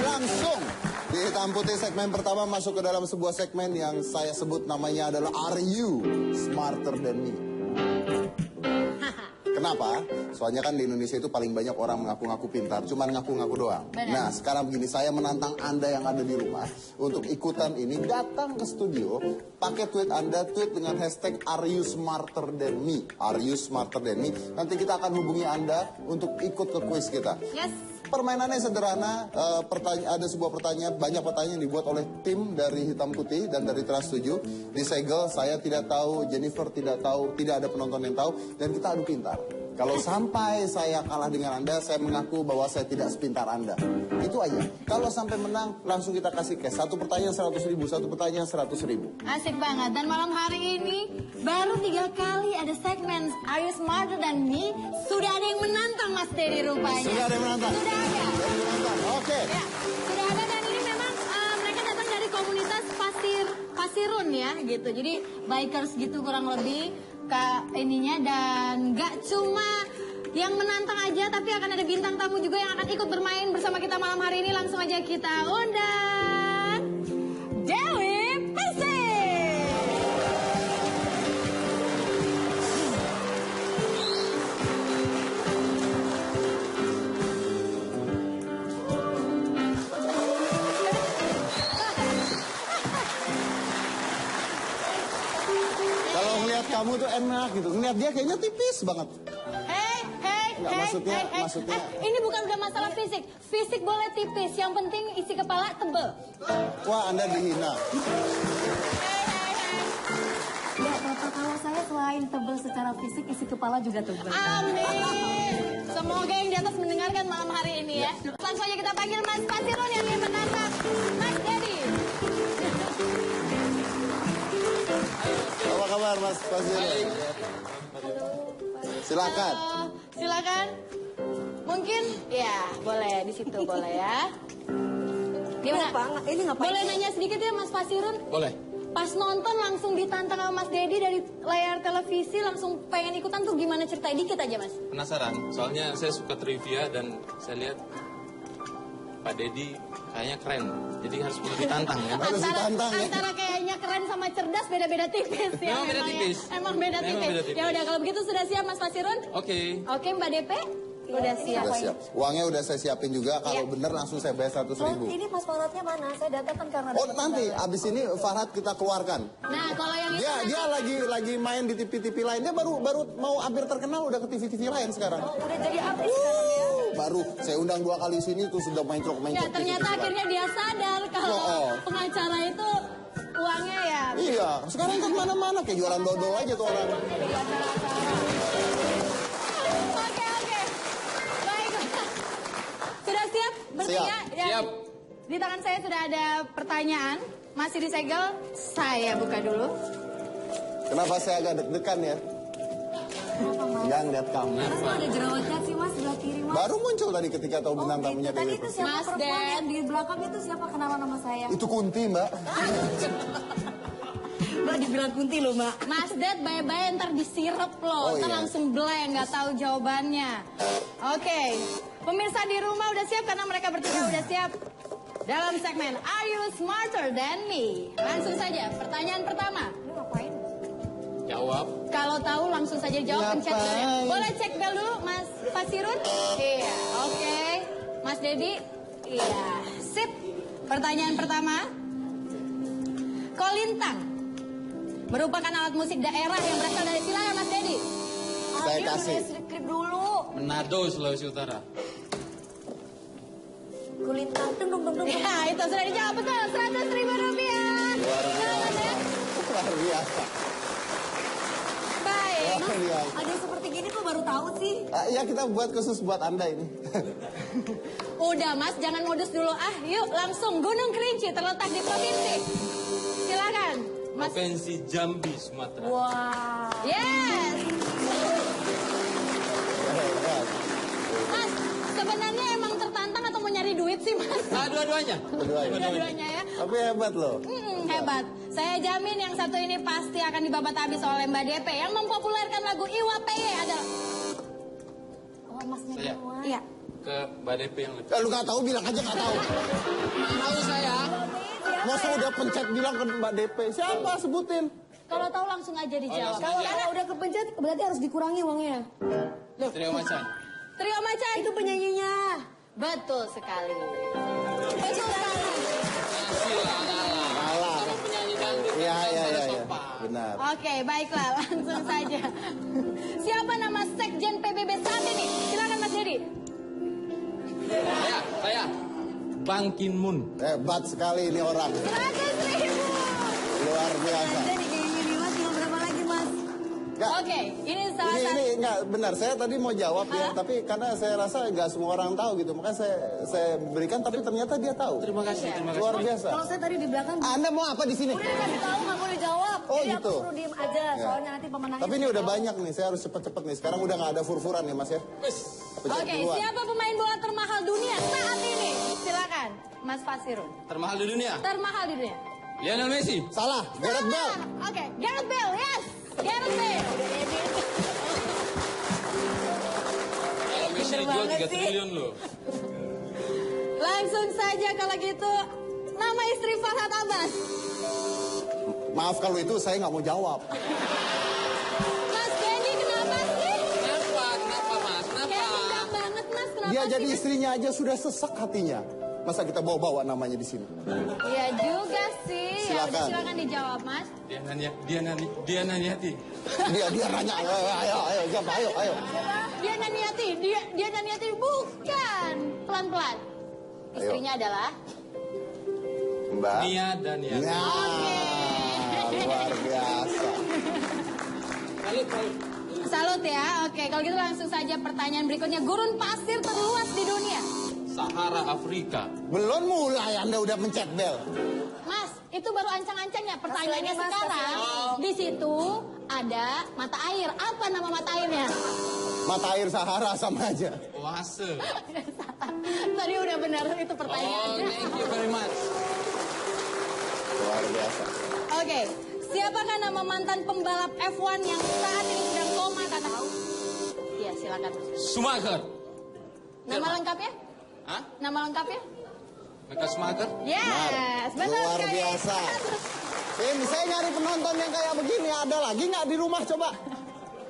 langsung di Hitam Putih segmen pertama masuk ke dalam sebuah segmen yang saya sebut namanya adalah Are You Smarter Than Me? Kenapa? Soalnya kan di Indonesia itu paling banyak orang mengaku-ngaku pintar, cuman ngaku-ngaku doang. Benar. Nah, sekarang begini, saya menantang Anda yang ada di rumah untuk ikutan ini, datang ke studio, pakai tweet Anda, tweet dengan hashtag Are You Smarter Than Me? Are You Smarter Than Me? Nanti kita akan hubungi Anda untuk ikut ke kuis kita. Yes. Permainannya sederhana, ada sebuah pertanyaan, banyak pertanyaan dibuat oleh tim dari Hitam Putih dan dari Trans 7. Disegel, saya tidak tahu, Jennifer tidak tahu, tidak ada penonton yang tahu, dan kita adu pintar. Kalau sampai saya kalah dengan Anda, saya mengaku bahwa saya tidak sepintar Anda. Itu aja. Kalau sampai menang, langsung kita kasih cash. Satu pertanyaan 100.000, satu pertanyaan 100.000. Asik banget. Dan malam hari ini baru 3 kali ada segmen Are You Smarter Than Me. Sudah ada yang menantang Mas Dedi rupanya. Sudah ada yang menantang? Sudah ada. Oke. Ya, sudah ada dan ini memang mereka datang dari komunitas Pasirun ya gitu. Jadi bikers gitu kurang lebih ininya, dan gak cuma yang menantang aja, tapi akan ada bintang tamu juga yang akan ikut bermain bersama kita malam hari ini. Langsung aja kita undang Dewi Persik. Kalau ngeliat kamu tuh enak gitu, ngeliat dia kayaknya tipis banget. Nggak, maksudnya. Ini bukan udah masalah fisik. Fisik boleh tipis, yang penting isi kepala tebel. Wah, Anda dihina. Ya, Bapak, kalau saya selain tebel secara fisik, isi kepala juga tebel. Amin. Semoga yang di atas mendengarkan malam hari ini ya. Langsung aja kita panggil Mas Pasirun yang ingin menantang Mas Dedi. Apa kabar Mas Pasirun? Silakan. Silakan. Mungkin ya boleh di situ boleh ya. Gimana? Ini ngapain? Boleh nanya sedikit ya Mas Pasirun? Boleh. Pas nonton langsung ditantang sama Mas Dedi dari layar televisi, langsung pengen ikutan tuh gimana, ceritain dikit aja Mas. Penasaran, soalnya saya suka trivia dan saya lihat Pak Dedi kayaknya keren, jadi harus perlu ditantang ya. Antara kayaknya keren sama cerdas beda-beda tipis ya. Memang beda tipis. Emang beda tipis. Ya udah kalau begitu sudah siap Mas Pasirun? Oke. Oke Mbak DP? Udah siap. Udah siap. Uangnya udah saya siapin juga. Kalau bener langsung saya bayar 100.000. Ini Mas Farhatnya mana? Saya datang karena... Oh nanti abis ini Farhat kita keluarkan. Nah kalau yang itu Dia lagi main di TV-TV lain. Dia baru mau hampir terkenal udah ke TV-TV lain sekarang. Udah jadi artis sekarang ya? Baru saya undang 2 kali sini tuh sudah main truk ya ternyata akhirnya dia sadar kalau pengacara itu uangnya ya. Iya, sekarang kan mana-mana kayak jualan dodol aja tuh orang. Oke. Baik. Sudah siap bertanya? Siap. Siap. Di tangan saya sudah ada pertanyaan. Masih disegel. Saya buka dulu. Kenapa saya agak deg-degan ya? Enggak ngeliat kamu. Mas ada jerawatnya sih Mas, sebelah kiri Mas. Baru muncul tadi ketika tahu bintang tamunya Tadi Dewi itu Persik. siapa Mas perempuan Den. yang di belakang itu siapa, kenalan nama saya? Itu Kunti Mbak. Mbak dibilang Kunti loh Mbak. Mas Ded, bye-bye ntar disirep loh. Oh, Ntar iya. langsung blank, nggak tahu jawabannya. Oke. Pemirsa di rumah udah siap karena mereka bertiga udah siap. Dalam segmen Are You Smarter Than Me? Langsung saja, pertanyaan pertama. Lu ngapain? Jawab. Kalau tahu langsung saja jawab, pencet bel ya. Ngapain? Boleh cek bel dulu Mas Pasirun? Iya, oke. Mas Dedi? Iya, sip. Pertanyaan pertama. Kolintang merupakan alat musik daerah yang berasal dari silakan Mas Dedi. Saya Dia kasih. udah skrip dulu. Manado, Sulawesi Utara. Kulintang, tung. Ya, itu sudah dijawab betul. 100.000 rupiah. Luar biasa. Baik. Luar biasa. Ada yang seperti gini kok baru tahu sih. Ya kita buat khusus buat Anda ini. Udah Mas, jangan modus dulu. Yuk langsung. Gunung Kerinci terletak di provinsi. Silakan. Mas. Provinsi Jambi, Sumatera. Wah. Yes. Mas, sebenarnya emang tertantang atau mau nyari duit sih Mas? Dua-duanya. Dua-duanya ya. Tapi hebat loh. Hebat. Saya jamin yang satu ini pasti akan dibabat habis oleh Mbak DP yang mempopulerkan lagu Iwa PY adalah... Oh Masnya Saya. duluan. Iya. ke Mbak DP yang lebih. Lu nggak tahu bilang aja nggak tahu. Tahu saya. Masa udah pencet bilang ke Mbak DP. Siapa sebutin? Kalau tahu langsung aja dijawab. Kalau udah kepencet berarti harus dikurangi uangnya. Trio Macan. Trio Macan Itu penyanyinya. betul sekali. Betul sekali. Salah. Kamu penyanyi dangdut. Iya. Sopan. Benar. Oke, baiklah, langsung saja. Siapa nama Sekjen PBB saat ini? Silakan Mas Dedi. Saya. Bang Ki-moon. Hebat sekali ini orang. 100.000. Luar biasa. Jadi kayak gini mas, cuma berapa lagi mas? Nggak, Oke, ini salah satu. ini nggak benar. Saya tadi mau jawab ya, tapi karena saya rasa nggak semua orang tahu gitu, makanya saya berikan. Tapi ternyata dia tahu. Terima kasih. Luar biasa. Kalau saya tadi di belakang Anda mau apa di sini? udah dikasih tahu nggak boleh jawab. Oh, Jadi gitu. aku suruh diem aja, Ya. soalnya nanti pemenangnya. Tapi ini udah banyak nih, saya harus cepet-cepet nih. Sekarang udah nggak ada furfuran ya mas ya. Pencet Oke, duluan. siapa pemain bola termahal dunia saat ini? Silakan, Mas Fasirun. Termahal di dunia. Termahal di dunia. Lionel Messi. Salah, Gareth Bale. Oke, Gareth Bale, yes. Gareth Bale. Messi dijual 3 triliun loh. Langsung saja kalau gitu, nama istri Farhad Abbas. Maaf kalau itu saya nggak mau jawab. Mas Kenny, kenapa sih? Kenapa mas? Kenny enggak banget Mas, kenapa Dia sih? jadi istrinya aja sudah sesak hatinya. Masa kita bawa-bawa namanya di sini? Iya juga sih. Ya, udah, Silakan. silakan dijawab Mas. Dia Naniati. Dia nanya, ayo, siapa? Ayo. Dia Naniati, dia Naniati bukan. Pelan-pelan. Istrinya adalah Mbak. Nia Daniati. Nah, luar biasa. Salut ya. Oke, kalau gitu langsung saja pertanyaan berikutnya. Gurun pasir terluas di dunia. Sahara Afrika. Belum mulai Anda udah mencet bel. Mas, itu baru ancang-ancangnya. Pertanyaannya Mas, Mas, sekarang, di situ ada mata air. Apa nama mata airnya? Mata air Sahara sama aja. Oase. Tadi udah benar itu Oh, pertanyaannya. thank you very much. Luar biasa. Oke, siapakah nama mantan pembalap F1 yang saat ini sedang koma tak tahu? Iya, silakan. Schumacher. Nama lengkapnya? Hah? Nama lengkapnya? Michael Schumacher? Yes, benar Luar sekali. biasa. Ini saya nyari penonton yang kayak begini. Ada lagi nggak di rumah coba?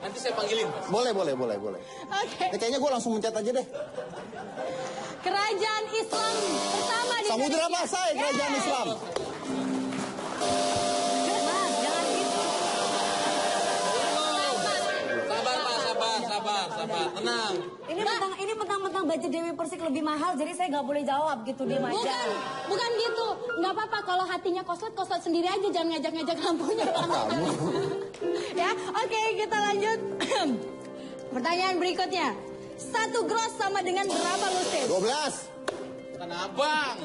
Nanti saya panggilin mas. Boleh. Oke. Ini kayaknya gue langsung mencet aja deh. Kerajaan Islam pertama di Samudra Indonesia. Pasai, Kerajaan Yes. Islam. Mas, jangan gitu. Sabar pak, sabar. Tenang. Ini mentang-mentang baju Dewi Persik lebih mahal, jadi saya nggak boleh jawab gitu dia aja. Bukan gitu. Nggak apa-apa kalau hatinya koslet sendiri aja, jangan ngajak-ngajak lampunya. Kamu. Ya, oke kita lanjut. Pertanyaan berikutnya. 1 gross sama dengan berapa lusin? 12. Bukan abang.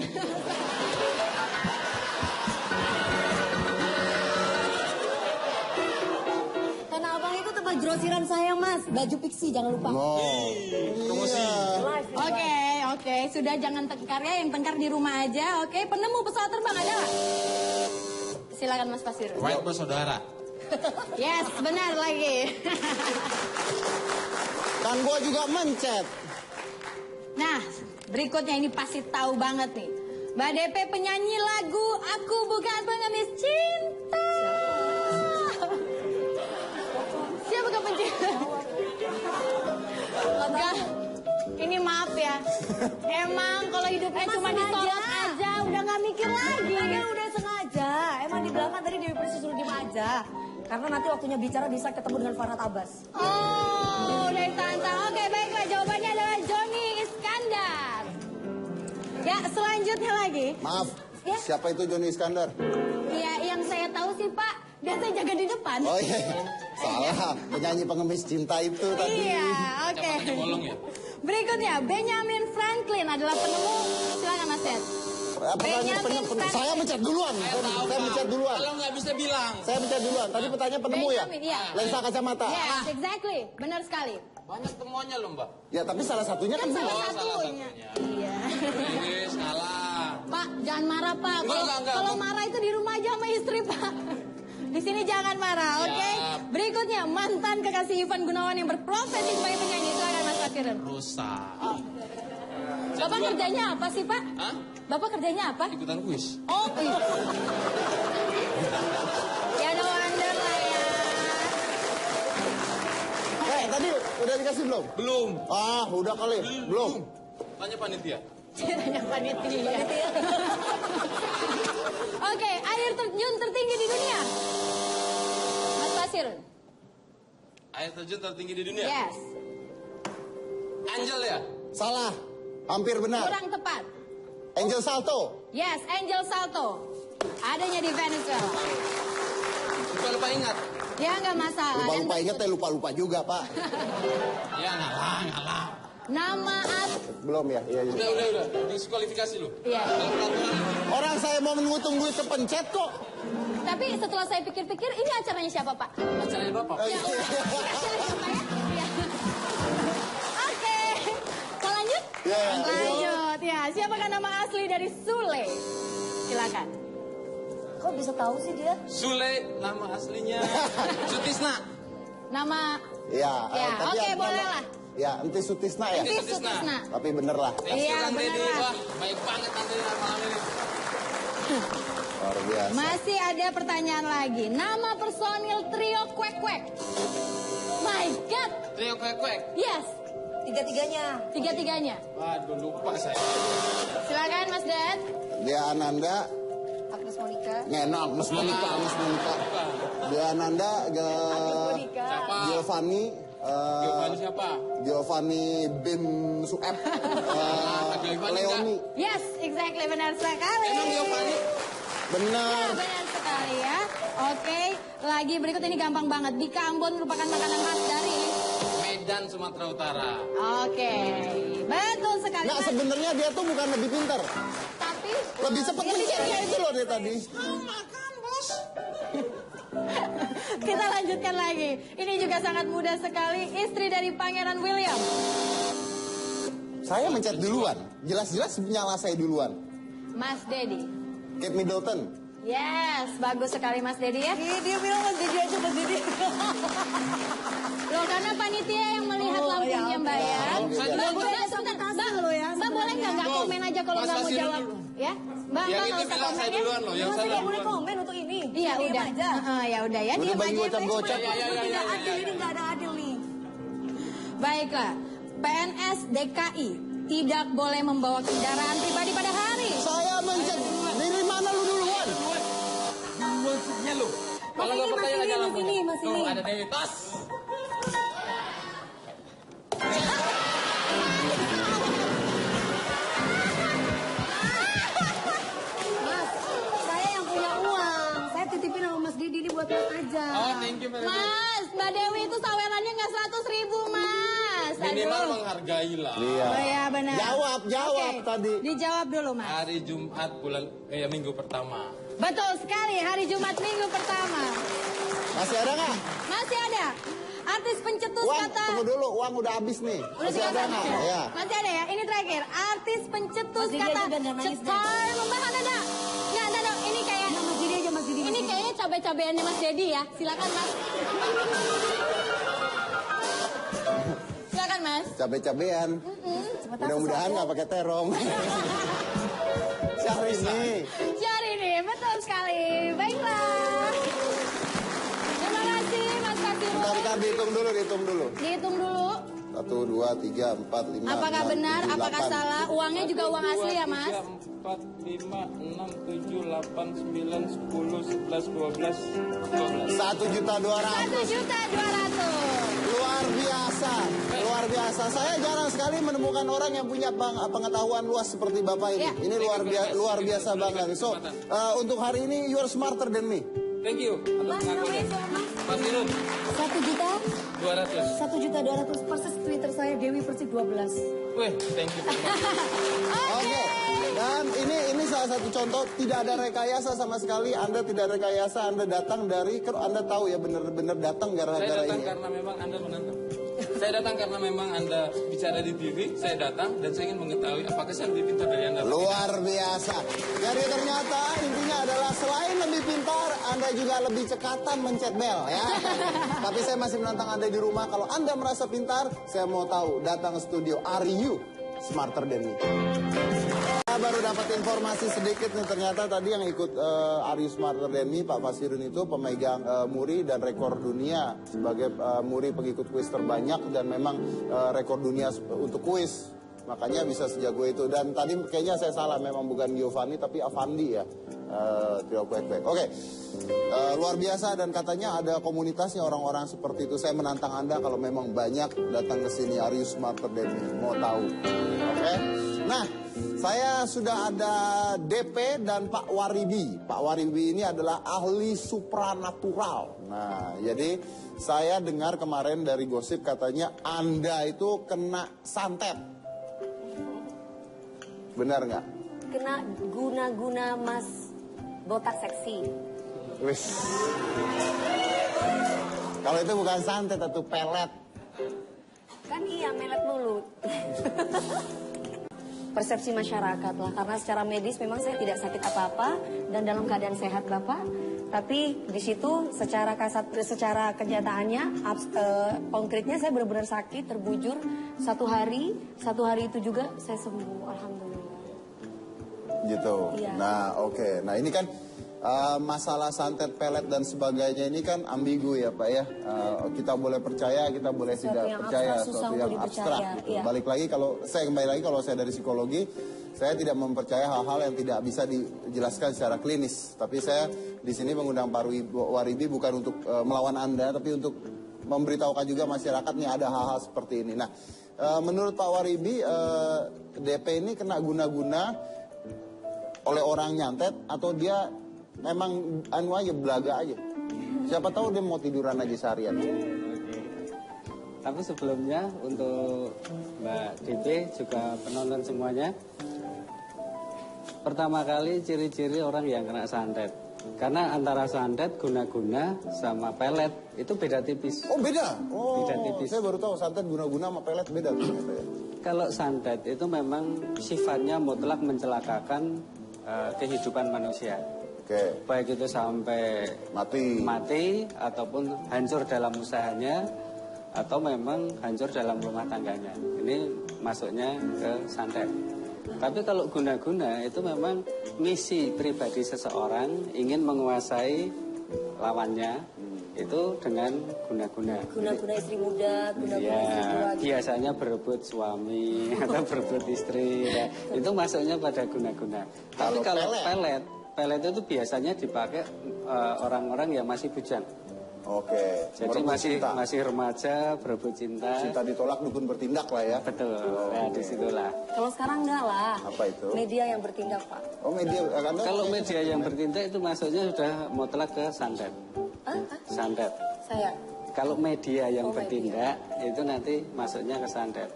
Tanah Abang itu tempat grosiran saya mas, baju pixie jangan lupa. No. Promosi. Live. Oke, sudah jangan tengkar ya, yang tengkar di rumah aja. Oke, penemu pesawat terbang ada nggak? Silakan Mas Pasir. White bersaudara. Yes, benar lagi. Kan gue juga mencet. Nah, berikutnya ini pasti tahu banget nih. Mbak DP penyanyi lagu Aku Bukan Pengemis Cinta. Siapa pencinta? Enggak. Ini maaf ya. Emang kalau hidupnya Emang cuma sengaja. disorot aja, udah nggak mikir lagi. Kan udah sengaja, emang di belakang tadi Dewi Persik suruh diem aja. Karena nanti waktunya bicara bisa ketemu dengan Farhad Abbas. Oh, udah ditantang. Oke, baiklah. Jawabannya adalah Johnny Iskandar. Ya, selanjutnya lagi. Maaf. Ya. Siapa itu Joni Iskandar? Ya, yang saya tahu sih Pak, biasa jaga di depan. Oh iya. Salah. Penyanyi pengemis cinta itu tadi. Iya, oke. Kamarnya bolong ya? Berikutnya, Benjamin Franklin adalah penemu. Silakan Mas Ted. Benjamin Franklin. Saya mencet duluan. Saya mencet duluan. Kalau nggak bisa bilang. Saya mencet duluan. Tadi pertanyaan penemu ya? Benjamin, iya. Lensa kacamata. Yes, exactly. Benar sekali. Banyak temuannya loh mbak. Ya tapi salah satunya kan Kan salah benar. satunya. Iya. Inggris ngalah. Pak, jangan marah Pak. Enggak. Kalau marah itu di rumah aja sama istri Pak. Di sini jangan marah, oke? Siap. Berikutnya, mantan kekasih Ivan Gunawan yang berprofesi sebagai penyanyi. Silakan Mas Fakirin. Rosa. Bapak kerjanya apa sih, Pak? Hah? Bapak kerjanya apa? Ikutan kuis. Oh, ya no wonder lah ya. Tadi udah dikasih belum? Belum. Ah, udah kali. Belum. Tanya panitia. Tanya panitia. Oke, air terjun tertinggi di dunia. Mas Pasirun. Air terjun tertinggi di dunia. Yes. Angel ya? Salah. Hampir benar. Kurang tepat. Angel Salto. Yes, Angel Salto. Adanya di Venezuela. Lupa ingat. Ya nggak masalah. Lupa-lupa Dan inget ya lupa-lupa juga, Pak. Ya ngalah. nama Belum ya? Iya. Udah. Diskualifikasi lu. Iya. Orang saya mau mengutung duit kepencet kok. Tapi setelah saya pikir-pikir, ini acaranya siapa, Pak? Acaranya Bapak. Ya udah, acaranya siapa ya? Iya. Oke. Kita lanjut? Ya, Lanjut. Ya, siapakah nama asli dari Sule? Silakan. Kok bisa tahu sih dia? Sule nama aslinya Sutisna. Nama Ya, Ya, tapi oke, yang boleh nama- lah. Ya, Enti Sutisna ya. Enti Sutisna. Sutisna. Tapi bener lah. Iya, Kang bener Deddy. lah. Wah, baik banget Tante malam ini. Luar biasa. Masih ada pertanyaan lagi. Nama personil trio Kwek Kwek. My God. Trio kwek. Yes. Tiga-tiganya. Tiga-tiganya. Waduh, lupa saya. Silakan Mas Dad. Dia Ananda, Agnes Monica. ngenak, Mas Monica. Dia Ananda, Monica. Siapa? Giovanni, Giovanni siapa? Giovanni Bim Sueb, Giovanni Leoni. Yes, exactly, benar sekali. Emang Giovanni? Ya, Benar. benar sekali ya. Oke, lagi berikut ini gampang banget. Bika Ambon merupakan makanan khas dari. Medan, Sumatera Utara. Oke, betul sekali. Nggak, Mas. sebenarnya dia tuh bukan lebih pintar. Tapi Lebih cepat mencetnya itu loh dia tadi. kita lanjutkan lagi. Ini juga sangat mudah sekali. Istri dari Pangeran William. Saya mencet duluan. Jelas-jelas nyala saya duluan. Mas Dedi. Kate Middleton. Yes, bagus sekali Mas Dedi ya. Dia bilang Mas Didi aja, Mas Didi. Loh, karena panitia yang melihat Oh, lampunya ya, Mbak ya. Saya Mbak, duluan. Mbak, sebentar. Mbak, loh ya, Mbak boleh nggak komen aja kalau Mas nggak mau Basirun jawab? dulu. Ya, Mbak, Yang Mbak itu nggak usah bilang komen saya ya. duluan loh, yang Masa salah nggak boleh duluan. komen untuk ini? Iya Diem udah. aja. Ya udah ya, Udah diem bagi aja. gocap-gocap. Mbak. Ya, Tidak adil, ini nggak ada adil nih. Baiklah, PNS DKI tidak boleh membawa kendaraan pribadi pada hari. Saya mencet. Dari mana lu duluan? Maksudnya lu. Kalau ini, nggak percaya Mas aja ini, lampunya. Mas ini. Tuh, ada Dewi. Tas. Mas, saya yang punya uang. Saya titipin sama Mas Didi ini buat Mas aja. Oh, thank you, Mbak Dewi. Mas, Mbak Dewi itu sawerannya nggak 100.000 Mas. Minimal Aduh. menghargai lah. Iya. Oh ya benar. Jawab Oke, tadi. Dijawab dulu Mas. Hari Jumat minggu pertama. Betul sekali, hari Jumat minggu pertama. Masih ada nggak? Masih ada. Artis pencetus Uang, kata. tunggu dulu. Uang udah habis nih. Udah Masih tiga ada kali. nggak? Ya. Masih ada ya. Ini terakhir. Artis pencetus Mas Didi kata aja biar nggak nangis, cetar membahan ada. Nggak. Ini kayak. Mas Didi aja, Mas Didi. Ini kayaknya cabai-cabeannya Mas Dedi ya. Silakan Mas. Silakan Mas. Cabe-cabean. Mudah-mudahan nggak pakai terong. Syahrini. Syahrini, betul sekali. Baiklah. Terima kasih Mas Kasirun. Bentar, dihitung dulu. Dihitung dulu. 1, 2, 3, 4, 5, Apakah 6, benar? 7, Apakah 8. salah? Uangnya juga uang asli ya Mas? 4, 5, 6, 7, 8, 9, 10, 11, 12, 12. 1.200.000. 1.200.000. Luar biasa. Saya jarang sekali menemukan orang yang punya pengetahuan luas seperti Bapak ini. Ya. Ini luar biasa banget. So, untuk hari ini you are smarter than me. Thank you. Mas, namanya siapa, Mas? Mas Irun, 1 juta, 200. 1.200.000 persis Twitter saya Dewi Persik 12. Weh, thank you. Oke. Dan ini salah satu contoh tidak ada rekayasa sama sekali. Anda tidak rekayasa, Anda datang dari Anda tahu ya benar-benar datang Saya gara-gara datang ini. karena memang Anda menantang. Saya datang karena memang Anda bicara di TV. Saya datang dan saya ingin mengetahui apakah saya lebih pintar dari Anda. Luar biasa. Jadi ternyata intinya adalah selain lebih pintar, Anda juga lebih cekatan mencet bel ya. Tapi saya masih menantang Anda di rumah. Kalau Anda merasa pintar, saya mau tahu datang ke studio. Are you Smarter Than Me. Saya baru dapat informasi sedikit nih, ternyata tadi yang ikut Are You Smarter Than Me, Pak Fasirun itu pemegang muri dan rekor dunia sebagai muri pengikut kuis terbanyak dan memang rekor dunia untuk kuis. Makanya bisa sejago itu. Dan tadi kayaknya saya salah, memang bukan Giovanni tapi Avandi ya. Tidak baik-baik. Oke. Luar biasa, dan katanya ada komunitasnya orang-orang seperti itu. Saya menantang Anda kalau memang banyak datang ke sini. Are You Smarter Than Me? Mau tahu? Oke. Nah, saya sudah ada DP dan Pak Waribi. Pak Waribi ini adalah ahli supranatural. Nah, jadi saya dengar kemarin dari gosip katanya Anda itu kena santet. Benar nggak? Kena guna-guna mas botak seksi. Wis. Kalau itu bukan santet, itu pelet. Kan iya, melet mulut. Persepsi masyarakat lah, karena secara medis memang saya tidak sakit apa-apa dan dalam keadaan sehat Bapak. Tapi di situ secara kenyataannya, konkretnya saya benar-benar sakit, terbujur satu hari itu juga saya sembuh, alhamdulillah. Gitu. Iya. Nah, oke. Nah, ini kan masalah santet, pelet dan sebagainya ini kan ambigu ya Pak ya. Kita boleh percaya, kita boleh Sesuatu tidak yang percaya, abstrak, susah sesuatu untuk yang dipercaya, abstrak gitu. iya. Kembali lagi kalau saya dari psikologi, saya tidak mempercaya hal-hal yang tidak bisa dijelaskan secara klinis. Tapi saya di sini mengundang Pak Waribi bukan untuk melawan Anda, tapi untuk memberitahukan juga masyarakat nih ada hal-hal seperti ini. Nah, menurut Pak Waribi, DP ini kena guna-guna oleh orang nyantet atau dia memang anu aja, belaga aja. Siapa tahu dia mau tiduran aja seharian. Oke. Tapi sebelumnya untuk Mbak DP juga penonton semuanya, pertama kali ciri-ciri orang yang kena santet. Karena antara santet, guna-guna, sama pelet itu beda tipis. Oh beda? Oh Beda tipis. saya baru tahu santet guna-guna sama pelet beda ternyata ya. Kalau santet itu memang sifatnya mutlak mencelakakan kehidupan manusia. Oke. Baik itu sampai mati ataupun hancur dalam usahanya atau memang hancur dalam rumah tangganya. Ini masuknya ke santet. Tapi kalau guna-guna itu memang misi pribadi seseorang ingin menguasai lawannya itu dengan guna-guna. Guna-guna istri muda, guna-guna Ya, istri tua. biasanya berebut suami atau berebut istri. Ya. Itu masuknya pada guna-guna. Tapi kalau pelet itu biasanya dipakai orang-orang yang masih bujang. Oke. Jadi masih remaja, berebut cinta. Cinta ditolak, dukun bertindak lah ya. Betul. Ya, disitulah. Kalau sekarang enggak lah. Apa itu? Media yang bertindak Pak. Oh media. Kalau media yang bertindak itu masuknya sudah mutlak ke santet. Santet. Saya. Kalau media yang bertindak itu nanti masuknya ke santet.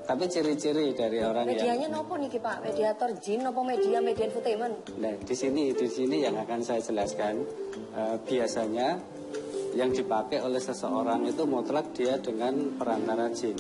Tapi ciri-ciri dari orang Medianya nopo niki Pak? Mediator jin nopo media infotainment? Nah, di sini yang akan saya jelaskan. Biasanya yang dipakai oleh seseorang itu mutlak dia dengan perantara jin.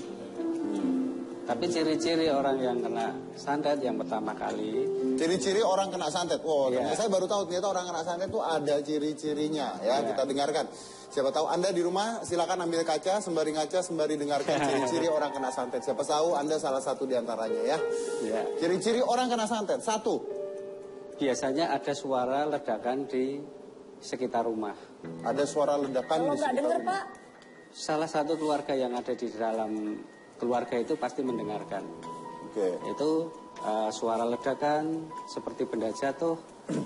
Tapi ciri-ciri orang yang kena santet yang pertama kali. Ciri-ciri orang kena santet. Oh, Ya. saya baru tahu ternyata orang kena santet itu ada ciri-cirinya ya. Kita dengarkan. Siapa tahu Anda di rumah silakan ambil kaca sembari ngaca sembari dengarkan ciri-ciri orang kena santet. Siapa tahu Anda salah satu di antaranya ya. Ya. Ciri-ciri orang kena santet. 1. Biasanya ada suara ledakan di sekitar rumah. Ada suara ledakan Kalau di nggak situ. denger Pak, Salah satu keluarga yang ada di dalam keluarga itu pasti mendengarkan. Oke. Itu suara ledakan seperti benda jatuh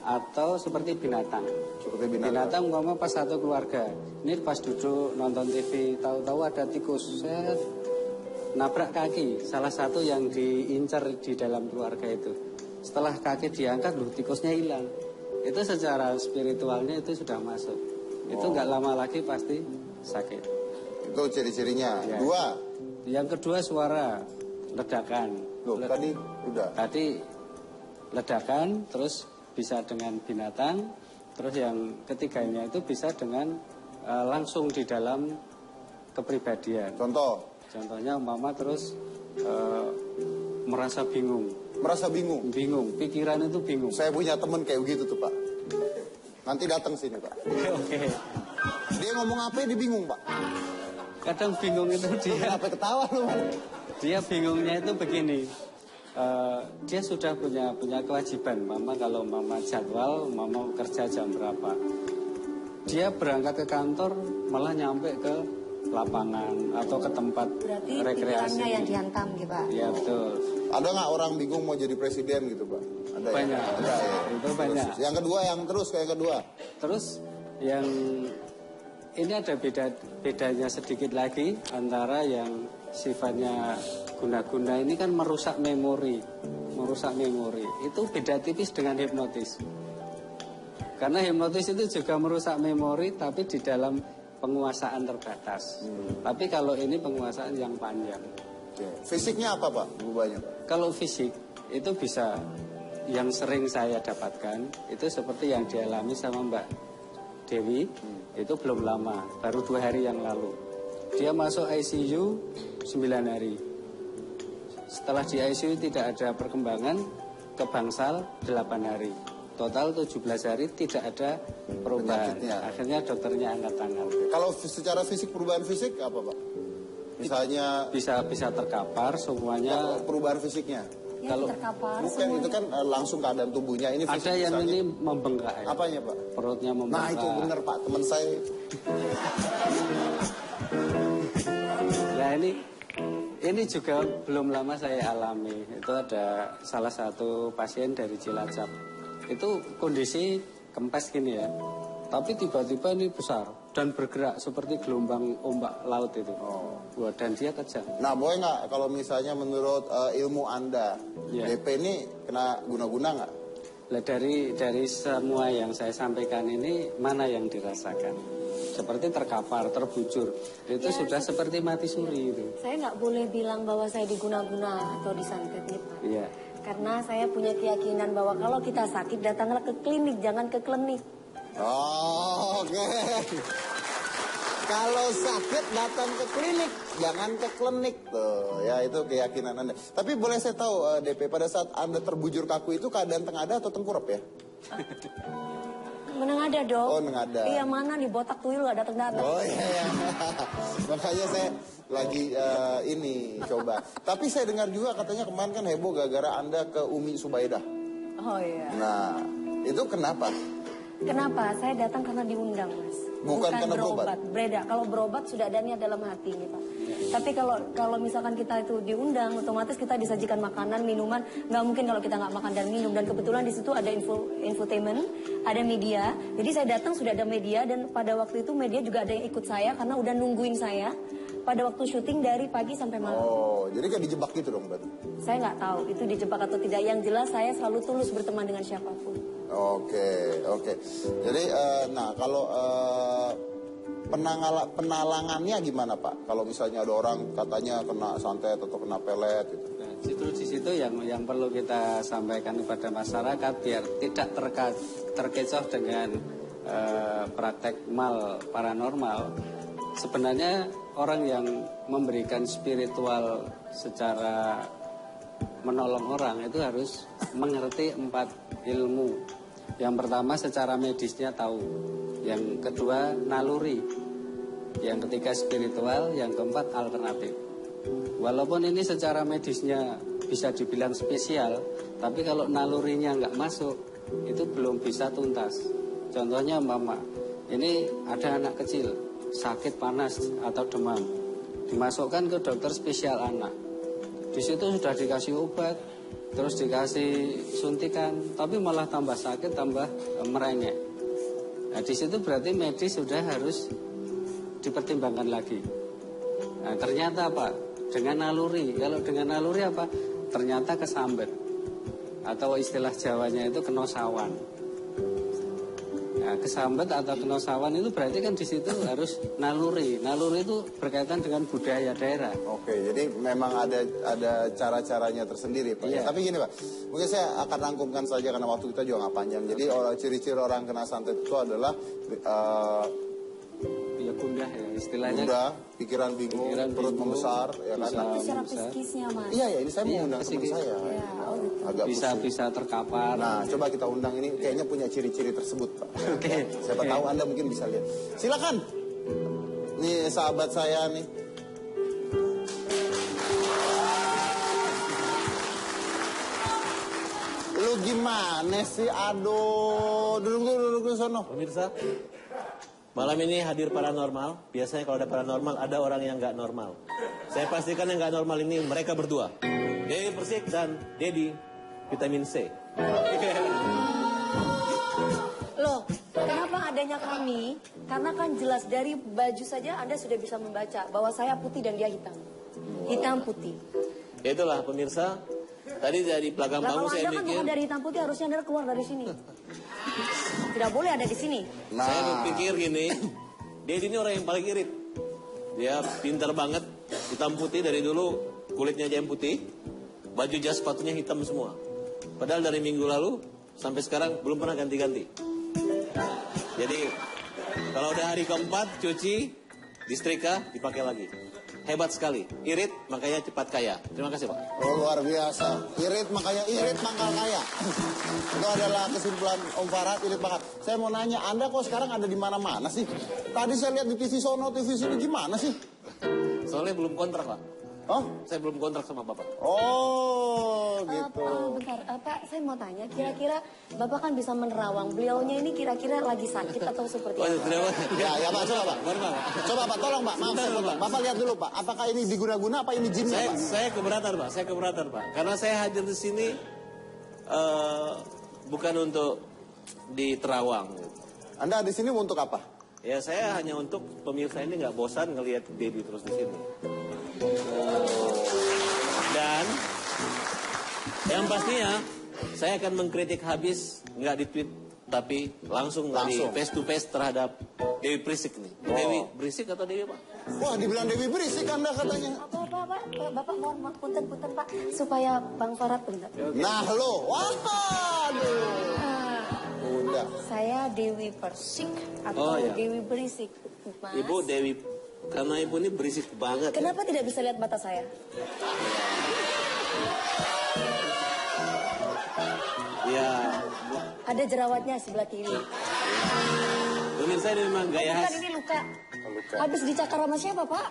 atau seperti binatang. Seperti binatang. Binatang umpama pas satu keluarga. Ini pas duduk nonton TV, tahu-tahu ada tikus. Set, nabrak kaki. Salah satu yang diincar di dalam keluarga itu. Setelah kaki diangkat, loh tikusnya hilang. Itu secara spiritualnya itu sudah masuk. Itu nggak lama lagi pasti sakit. Itu ciri-cirinya. Ya. 2. Yang kedua suara ledakan. Loh, tadi udah. Tadi ledakan, terus bisa dengan binatang, terus yang ketiganya itu bisa dengan langsung di dalam kepribadian. Contohnya mama terus merasa bingung. Merasa bingung. Bingung, pikiran itu bingung. Saya punya temen kayak begitu tuh Pak. Nanti datang sini Pak. Oke. Dia ngomong apa dia bingung Pak. Kadang bingung itu dia. Kenapa ketawa lu? Dia bingungnya itu begini. dia sudah punya kewajiban. Mama kalau mama jadwal, mama kerja jam berapa. Dia berangkat ke kantor malah nyampe ke lapangan atau ke tempat Berarti rekreasi. pikirannya yang dihantam gitu Pak. Iya betul. Ada nggak orang bingung mau jadi presiden gitu Pak? Ada Banyak. ya? Ada ya? Itu banyak. Yang kedua, yang kedua. Terus yang ini ada bedanya sedikit lagi antara yang sifatnya guna-guna ini kan merusak memori. Itu beda tipis dengan hipnotis. Karena hipnotis itu juga merusak memori tapi di dalam penguasaan terbatas. Tapi kalau ini penguasaan yang panjang. Oke. Fisiknya apa Pak berubahnya Pak? Kalau fisik itu bisa yang sering saya dapatkan itu seperti yang dialami sama Mbak Dewi. Itu belum lama, baru 2 hari yang lalu. Dia masuk ICU 9 hari. Setelah di ICU tidak ada perkembangan, ke bangsal 8 hari. Total 17 hari tidak ada perubahan. Penyakitnya. Akhirnya dokternya angkat tangan. Kalau secara fisik, perubahan fisik apa Pak? Misalnya Bisa terkapar semuanya. perubahan fisiknya. Ya, Kalau- terkapar Bukan semuanya. itu kan langsung keadaan tubuhnya. Ini fisik Ada yang misalnya. ini membengkak ya. Apanya Pak? Perutnya membengkak. Nah itu benar Pak, teman saya. Nah ini juga belum lama saya alami. Itu ada salah satu pasien dari Cilacap. Itu kondisi kempes gini ya. Tapi tiba-tiba ini besar dan bergerak seperti gelombang ombak laut itu. Wah, dan dia kejang. Nah boleh nggak kalau misalnya menurut ilmu Anda, Iya. DP ini kena guna-guna nggak? Nah, dari semua yang saya sampaikan ini mana yang dirasakan? Seperti terkapar, terbujur. Itu sudah seperti mati suri itu. Saya nggak boleh bilang bahwa saya diguna-guna atau disantet nih Pak. Iya. Karena saya punya keyakinan bahwa kalau kita sakit datanglah ke klinik, jangan ke klinik. Oh, oke. Kalau sakit datang ke klinik, jangan ke klinik tuh. Ya itu keyakinan Anda. Tapi boleh saya tahu DP pada saat Anda terbujur kaku itu keadaan tengada atau tengkurap ya? Menengada dong. Oh, nengada. Iya mana nih botak tuyul nggak datang-datang. Oh iya. Makanya saya lagi ini coba. Tapi saya dengar juga katanya kemarin kan heboh gara-gara Anda ke Umi Subaidah. Oh iya. Nah, itu kenapa? Kenapa? Saya datang karena diundang, Mas. Bukan karena berobat? Beda. Kalau berobat sudah ada niat dalam hati nih, Pak. Tapi kalau misalkan kita itu diundang, otomatis kita disajikan makanan, minuman. Nggak mungkin kalau kita nggak makan dan minum. Dan kebetulan di situ ada infotainment, ada media. Jadi saya datang sudah ada media dan pada waktu itu media juga ada yang ikut saya karena udah nungguin saya pada waktu syuting dari pagi sampai malam. Oh, jadi kayak dijebak gitu dong berarti? Saya nggak tahu itu dijebak atau tidak. Yang jelas saya selalu tulus berteman dengan siapapun. Oke. Jadi, nah kalau penalangannya gimana Pak? Kalau misalnya ada orang katanya kena santet atau kena pelet gitu. Nah, justru di situ yang perlu kita sampaikan kepada masyarakat biar tidak terkecoh dengan praktek mal paranormal. Sebenarnya orang yang memberikan spiritual secara menolong orang itu harus mengerti 4 ilmu. Yang pertama secara medisnya tahu. Yang kedua naluri. Yang ketiga spiritual, yang keempat alternatif. Walaupun ini secara medisnya bisa dibilang spesial, tapi kalau nalurinya nggak masuk, itu belum bisa tuntas. Contohnya mama, ini ada anak kecil, sakit panas atau demam. Dimasukkan ke dokter spesial anak. Di situ sudah dikasih obat, terus dikasih suntikan, tapi malah tambah sakit, tambah merengek. Nah, di situ berarti medis sudah harus dipertimbangkan lagi. Nah, ternyata apa? Dengan naluri. Kalau dengan naluri apa? Ternyata kesambet. Atau istilah Jawanya itu kenosawan. Nah, kesambet atau kenosawan itu berarti kan di situ harus naluri. Naluri itu berkaitan dengan budaya daerah. Oke, jadi memang ada cara-caranya tersendiri Pak. Iya. Tapi gini Pak, mungkin saya akan rangkumkan saja karena waktu kita juga nggak panjang. Jadi ciri-ciri orang kena santet itu adalah Ya gundah ya istilahnya. bunda, pikiran bingung, perut bingung, membesar, ya kan? bisa Itu secara membesar. psikisnya, Mas. Iya, ini saya Iya, mengundang teman psikis. saya. Ya, oh gitu. Agak pusing. Bisa terkapar. Nah, coba kita undang ini kayaknya punya ciri-ciri tersebut, Pak. Oke. Siapa tahu Anda mungkin bisa lihat. Silakan. Nih sahabat saya nih. Lu gimana sih? Aduh, duduk sono. Pemirsa, malam ini hadir paranormal. Biasanya kalau ada paranormal, ada orang yang nggak normal. Saya pastikan yang nggak normal ini mereka berdua. Dewi Persik dan Dedi Vitamin C. Loh, kenapa adanya kami? Karena kan jelas dari baju saja Anda sudah bisa membaca bahwa saya putih dan dia hitam. Hitam putih. Itulah pemirsa. Tadi dari belakang Nah, kamu kalau saya Anda kan pikir, bukan dari hitam putih, harusnya Anda keluar dari sini. Tidak boleh ada di sini. saya berpikir gini, Dedi ini orang yang paling irit. Dia pintar banget, hitam putih dari dulu kulitnya aja yang putih, baju jas sepatunya hitam semua. Padahal dari minggu lalu sampai sekarang belum pernah ganti-ganti. Jadi kalau udah hari keempat cuci, disetrika, dipakai lagi. Hebat sekali, irit makanya cepat kaya. Terima kasih Pak. Oh, luar biasa. Irit makanya irit mangkal kaya. Itu adalah kesimpulan Om Farhat, irit bakat. Saya mau nanya, Anda kok sekarang ada di mana-mana sih? Tadi saya lihat di TV sono, TV sini gimana sih? Soalnya belum kontrak Pak. Oh, Saya belum kontrak sama Bapak. oh gitu. Bentar, Pak, saya mau tanya, kira-kira Bapak kan bisa menerawang, beliaunya ini kira-kira lagi sakit atau seperti Waduh, apa? terima kasih. Ya Pak, coba Pak. Baru, Pak. Coba Pak, tolong Pak. Maaf, saya potong. Bapak lihat dulu Pak. Apakah ini diguna-guna apa ini jinnya Pak? Saya keberatan Pak, saya keberatan Pak. Karena saya hadir di sini bukan untuk di Terawang. Anda di sini untuk apa? Ya saya hanya untuk pemirsa ini nggak bosan ngelihat Dedi terus di sini. Dan yang pastinya saya akan mengkritik habis, nggak di tweet tapi langsung dari face to face terhadap Dewi Persik nih. Dewi Persik atau Dewi Pak? Wah, dibilang Dewi Persik Anda katanya. Apa, Bapak mohon punten, Pak, supaya Bang Farhat bentar. Nah lo, wah, aduh. Udah. Saya Dewi Persik Oh, atau iya. Dewi Berisik, Mas. Ibu Dewi, karena ibu ini berisik banget. Ya. Kenapa tidak bisa lihat mata saya? Ya, Ada jerawatnya sebelah kiri. pemirsa ini memang gaya Bukan, khas. ini luka. Habis dicakar sama siapa, Pak?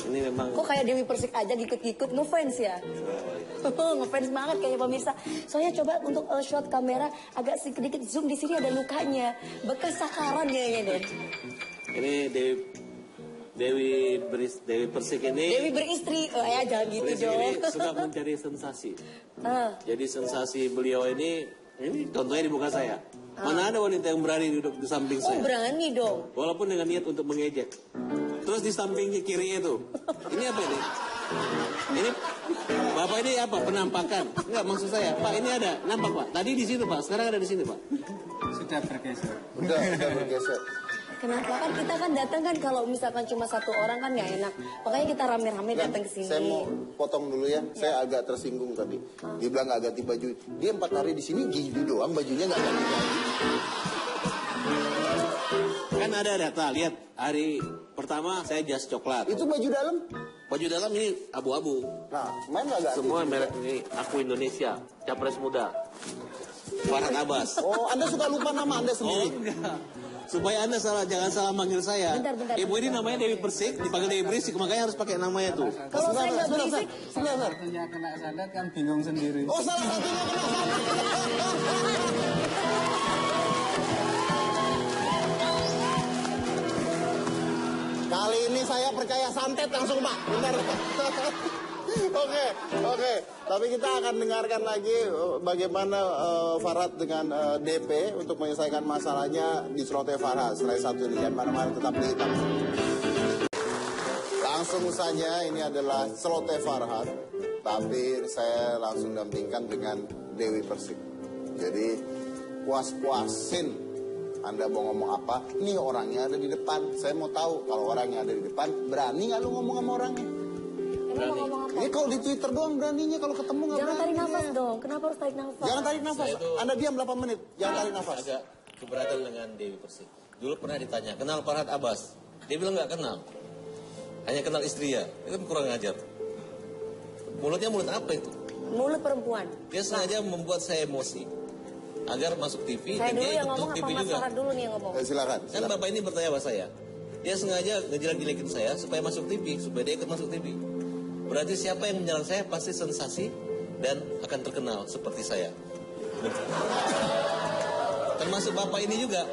Ini memang Kok kayak Dewi Persik aja ngikut-ngikut ngefans ya? Ngefans banget kayaknya pemirsa. Soalnya coba untuk shot kamera agak sedikit zoom di sini ada lukanya. Bekas sakaran kayaknya deh. ini Dewi Persik ini. Dewi beristri. Oh ya jangan gitu Persik dong. ini suka mencari sensasi. Ah, Jadi sensasi beliau ini contohnya di muka saya. Mana ada wanita yang berani duduk di samping oh saya. berani dong. Walaupun dengan niat untuk mengejek. Terus di samping kiri itu. Ini apa ini? Ini Bapak ini apa? Penampakan? Enggak maksud saya. Pak ini ada. Nampak Pak? Tadi di situ Pak. Sekarang ada di sini Pak. Sudah bergeser. Udah bergeser. Kenapa kan kita kan datang kan kalau misalkan cuma satu orang kan nggak enak. Makanya kita rame-rame datang ke sini. Saya mau potong dulu ya. Saya agak tersinggung tadi. Dia bilang nggak ganti baju. Dia 4 hari di sini gini doang bajunya nggak ganti. Kan ada data. Lihat hari pertama saya jas coklat. Itu baju dalam? Baju dalam ini abu-abu. Nah, main nggak ganti? Semua merek ini Aku Indonesia. Capres Muda. Farhat Abbas. Oh, Anda suka lupa nama Anda Oh sendiri? enggak. Supaya Anda jangan salah manggil saya. Bentar. Ibu ini namanya Dewi Persik, dipanggil Dewi Persik, makanya harus pakai namanya tuh. Kalau saya nggak berisik, Sebentar. Satunya kena santet kan bingung sendiri. Oh, salah satunya kena santet. Kali ini saya percaya santet langsung Pak. Benar. Oke. Tapi kita akan dengarkan lagi bagaimana Farhat dengan DP untuk menyelesaikan masalahnya di Slotnya Farhat. Setelah satu ini, yang mana-mana tetap di hitam. Langsung saja, ini adalah Slotnya Farhat. Tapi saya langsung dampingkan dengan Dewi Persik. Jadi puas-puasin. Anda mau ngomong apa? Nih orangnya ada di depan. Saya mau tahu kalau orangnya ada di depan, berani nggak lu ngomong sama orangnya? emang mau ngomong apa? Ini kalau di Twitter doang beraninya, kalau ketemu nggak Jangan berani. tarik nafas dong. Kenapa harus tarik nafas? Jangan tarik nafas. Saya itu- Anda diam 8 menit. Jangan tarik nafas. Agak keberatan dengan Dewi Persik. Dulu pernah ditanya, kenal Farhat Abbas? Dia bilang nggak kenal. Hanya kenal istrinya. Itu kan kurang ajar. Mulutnya mulut apa itu? Mulut perempuan. Dia sengaja membuat saya emosi. Agar masuk TV, Saya dan dulu dia yang ikut ngomong TV apa Mas juga. Farhat dulu nih yang ngomong? Silakan. Kan Bapak ini bertanya sama saya. Dia sengaja ngejelek-jelekin saya supaya masuk TV, supaya dia ikut masuk TV. Berarti siapa yang menyerang saya pasti sensasi dan akan terkenal seperti saya. Termasuk bapak ini juga.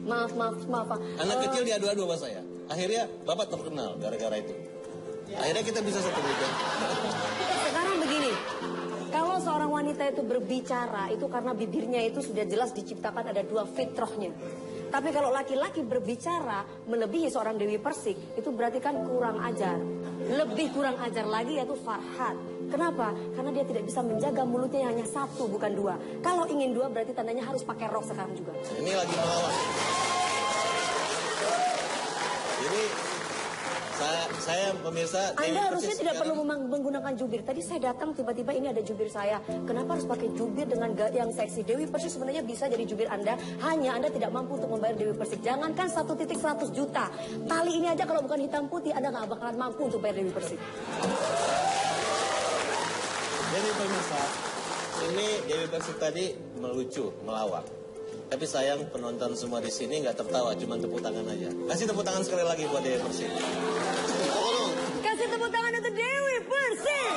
Maaf. Pak. Anak kecil diadu-adu sama saya. Akhirnya bapak terkenal gara-gara itu. Akhirnya kita bisa satu meja. Sekarang begini, kalau seorang wanita itu berbicara, itu karena bibirnya itu sudah jelas diciptakan ada 2 fitrahnya. Tapi kalau laki-laki berbicara melebihi seorang Dewi Persik, itu berarti kan kurang ajar. Lebih kurang ajar lagi yaitu Farhad. Kenapa? Karena dia tidak bisa menjaga mulutnya yang hanya 1 bukan 2. Kalau ingin 2 berarti tandanya harus pakai rok sekarang juga. Ini lagi melawan. Jadi saya pemirsa Dewi Anda harusnya Persik tidak sekarang- perlu menggunakan jubir. Tadi saya datang tiba-tiba ini ada jubir saya. Kenapa harus pakai jubir dengan yang seksi? Dewi Persik sebenarnya bisa jadi jubir Anda. Hanya Anda tidak mampu untuk membayar Dewi Persik. Jangankan 1,100 juta. Tali ini aja kalau bukan hitam putih Anda nggak bakalan mampu untuk bayar Dewi Persik. Jadi pemirsa, ini Dewi Persik tadi melucu, melawak. Tapi sayang penonton semua di sini nggak tertawa, cuma tepuk tangan aja. Kasih tepuk tangan sekali lagi buat Dewi Persik. Kasih tepuk tangan untuk Dewi Persik.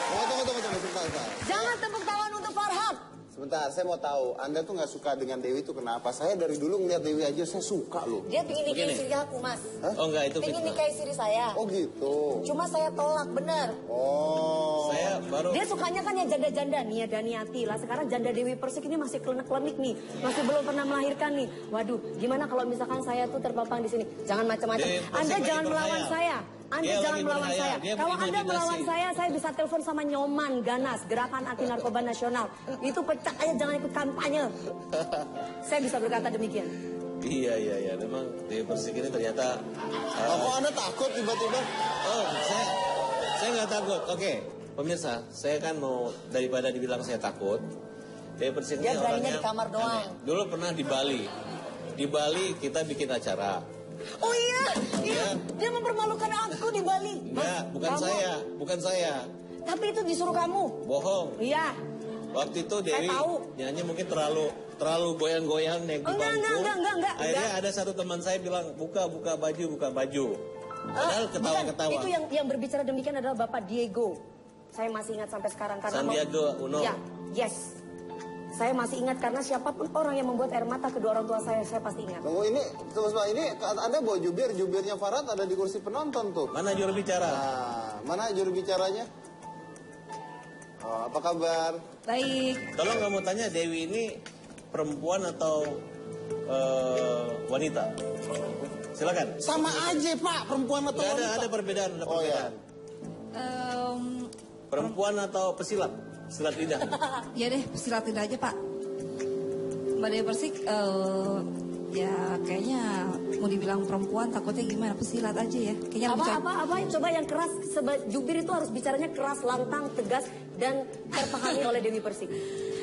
Tunggu, sebentar. Jangan tepuk tangan untuk Farhad. Sebentar, saya mau tahu, Anda tuh nggak suka dengan Dewi itu kenapa? Saya dari dulu ngeliat Dewi aja, saya suka loh. Dia pingin nikahin Begini. istri aku, Mas. Oh enggak, itu Pingin fitnah. nikahin istri saya. Oh gitu. Cuma saya tolak, bener. Oh. Saya baru Dia sukanya kan yang janda-janda nih ya Daniati lah. Sekarang janda Dewi Persik ini masih klenik-klenik nih. Masih belum pernah melahirkan nih. Waduh, gimana kalau misalkan saya tuh terpapang di sini? Jangan macam-macam. Dewi Persik Anda lagi jangan melawan berhayal. saya. Anda Dia jangan lagi melawan berhayal. saya. Dia Kalau Anda berimajinasi. melawan saya bisa telepon sama Nyoman Ganas, Gerakan Anti Narkoba Nasional. Itu pecah aja, jangan ikut kampanye. Saya bisa berkata demikian. Iya. Memang Dewi Persik ini ternyata. Kok Anda takut tiba-tiba? Oh, saya nggak takut. Oke, pemirsa, saya kan mau daripada dibilang saya takut. Dewi Persik Dia ini beraninya orangnya di kamar doang. aneh. Dulu pernah di Bali. Di Bali kita bikin acara. Oh iya, dia mempermalukan aku di Bali. Enggak, bukan Kamu. saya. Tapi itu disuruh kamu. Bohong. Iya. Waktu itu Dewi tahu. nyanyi mungkin terlalu goyang-goyang naik di Oh, enggak, bangku. enggak. Akhirnya ada satu teman saya bilang buka baju. Padahal ketawa-ketawa. Bukan, itu yang berbicara demikian adalah Bapak Diego. Saya masih ingat sampai sekarang karena Sandiaga Uno. Ya, yes. Saya masih ingat karena siapapun orang yang membuat air mata kedua orang tua saya pasti ingat. Tunggu ini Anda bawa jubirnya Farhad ada di kursi penonton tuh. Mana juru bicara? Nah, mana juru bicaranya? Oh, apa kabar? Baik. Tolong kamu tanya Dewi ini perempuan atau wanita? Silakan. Sama aja Pak, perempuan atau Nggak wanita? ada perbedaan, Oh ya. Perempuan atau pesilat? Silat lidah. Ya deh, silat lidah aja Pak. Mbak Dewi Persik, ya kayaknya mau dibilang perempuan takutnya gimana, pesilat aja ya. Kayaknya lebih cocok. Apa coba yang keras, jubir itu harus bicaranya keras, lantang, tegas dan terpahami oleh Dewi Persik.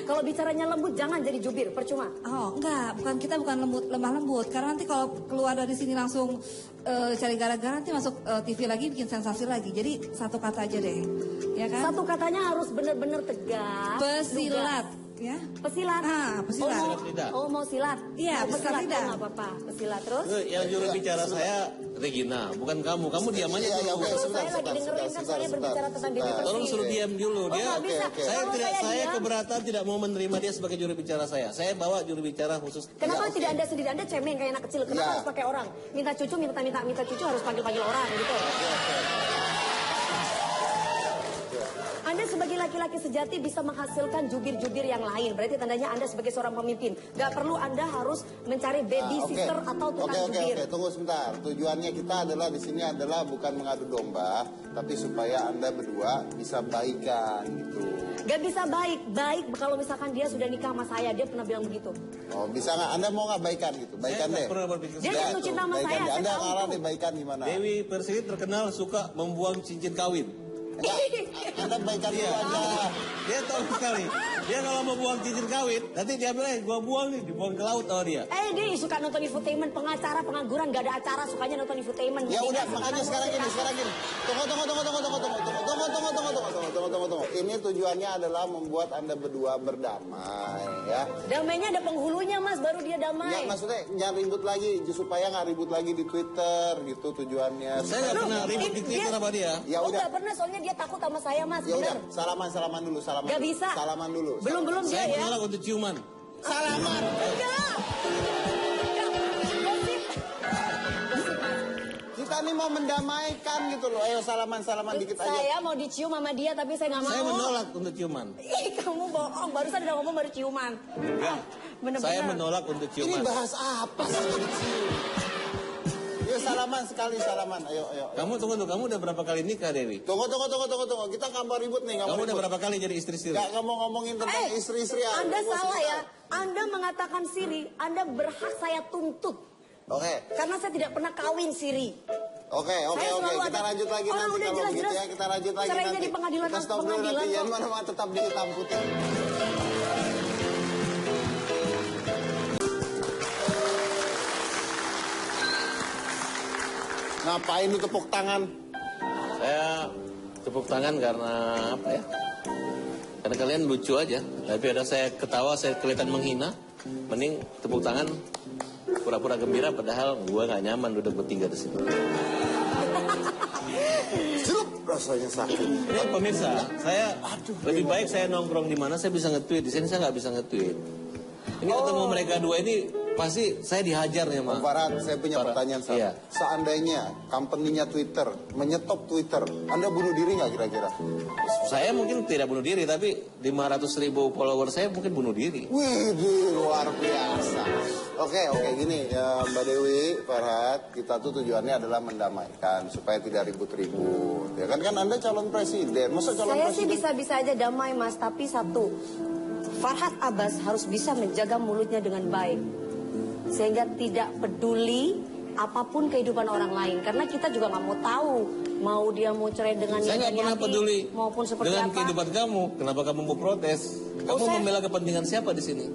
Kalau bicaranya lembut jangan jadi jubir, percuma. Oh enggak, kita bukan lemah lembut. Karena nanti kalau keluar dari sini langsung cari gara-gara, nanti masuk TV lagi bikin sensasi lagi. Jadi satu kata aja deh, ya kan? Satu katanya harus benar-benar tegas. Pesilat, lugas. ya. Pesilat. Pesilat. Silat lidah. Mau silat. Iya, Mau pesilat lidah. nggak apa-apa. Pesilat terus. Itu yang juru bicara saya Regina, bukan kamu. Kamu diam aja Iya, dulu. oke, Terus sebentar, saya lagi dengerin kan saya berbicara tentang Dewi Persik. Tolong suruh diam dulu. Oh, Dia nggak bisa. saya Kalau tidak saya diam, keberatan tidak mau menerima dia sebagai juru bicara saya. Saya bawa juru bicara khusus. Kenapa tidak Anda sendiri? Anda cemeng kayak anak kecil. Kenapa Ya. harus pakai orang? Minta cucu harus panggil orang gitu. Anda sebagai laki-laki sejati bisa menghasilkan jubir-jubir yang lain. Berarti tandanya Anda sebagai seorang pemimpin. Gak perlu Anda harus mencari baby Oke. sister atau tukang Oke, jubir. tunggu sebentar. Tujuannya kita adalah di sini adalah bukan mengadu domba, tapi supaya Anda berdua bisa baikan gitu. Gak bisa baik kalau misalkan dia sudah nikah sama saya. Dia pernah bilang begitu. Oh, bisa nggak? Anda mau nggak baikan gitu? Baikan Saya nggak deh. pernah berpikir Dia seperti jatuh itu. cinta sama Baikan saya. deh. Saya Anda tahu ngarang tuh. di baikan gimana? Dewi Persik terkenal suka membuang cincin kawin. Anda baikan dulu Iya. aja. Dia tahu sekali. Dia kalau mau buang cincin kawin, nanti dia bilang, gua buang nih, dibuang ke laut sama dia. Dia suka nonton infotainment, pengacara, pengangguran, gak ada acara, sukanya nonton infotainment. Ya udah, Jadi, makanya sekarang gini. Tunggu. tunggu. Ini tujuannya adalah membuat Anda berdua berdamai, ya. Damainya ada penghulunya mas, baru dia damai. Ya, maksudnya jangan ribut lagi, supaya nggak ribut lagi di Twitter, gitu tujuannya. Saya nggak pernah ribut di Twitter sama dia. Ya Oh udah. nggak pernah, soalnya dia takut sama saya mas, Ya udah, bener. salaman dulu, Gak bisa. Salaman dulu. Belum dia Saya ya. menolak untuk ciuman. Salaman. Enggak. Kita nih mau mendamaikan gitu loh. Ayo salaman dikit aja. Saya mau dicium sama dia tapi saya nggak mau. Saya menolak untuk ciuman. Ih, kamu bohong, barusan udah ngomong baru ciuman. Enggak. Bener-bener. Saya menolak untuk Ini ciuman. bahas apa sih? Yuk salaman sekali salaman. Ayo. Kamu tunggu, kamu udah berapa kali nikah, Dewi? Tunggu. Kita nggak mau ribut nih, nggak mau Kamu udah ribut. berapa kali jadi istri Siri? Nggak mau ngomongin tentang istri-istri. Anda salah ya. Anda mengatakan Siri, Anda berhak saya tuntut. Oke. Karena saya tidak pernah kawin Siri. Oke. Saya selalu Kita ada- lanjut lagi Orang nanti udah kalau jelas-jelas begitu ya. Kita lanjut lagi cerainya nanti. di pengadilan- Kita stop dulu nanti. pengadilan Jangan kok. mana-mana, tetap di Hitam Putih. Ngapain lu tepuk tangan? Saya tepuk tangan karena apa ya? Karena kalian lucu aja. Tapi ada saya ketawa, saya kelihatan menghina. Mending tepuk tangan pura-pura gembira padahal gua nggak nyaman duduk bertiga di sini. Celup rasanya sakit. Ya pemirsa, saya lebih baik saya nongkrong di mana saya bisa nge-tweet. Di sini saya nggak bisa nge-tweet. Ini ketemu mereka dua ini pasti saya dihajar ya, Bang Mak. Farhan, saya punya Farhan, pertanyaan sama. iya. Seandainya company-nya Twitter menyetop Twitter, Anda bunuh diri nggak kira-kira? Saya mungkin tidak bunuh diri, tapi 500.000 follower saya mungkin bunuh diri. Wih, luar biasa. Oke, gini ya Mbak Dewi, Farhat, kita tuh tujuannya adalah mendamaikan supaya tidak ribut-ribut. Ya kan Anda calon presiden, masa calon Saya sih presiden? bisa-bisa aja damai mas, tapi satu, Farhat Abbas harus bisa menjaga mulutnya dengan baik. Sehingga tidak peduli apapun kehidupan orang lain. Karena kita juga nggak mau tahu, mau dia mau cerai dengan Saya nggak pernah Yati, peduli maupun seperti dengan apa. kehidupan kamu. Kenapa kamu mau protes? Kamu saya- membela kepentingan siapa di sini?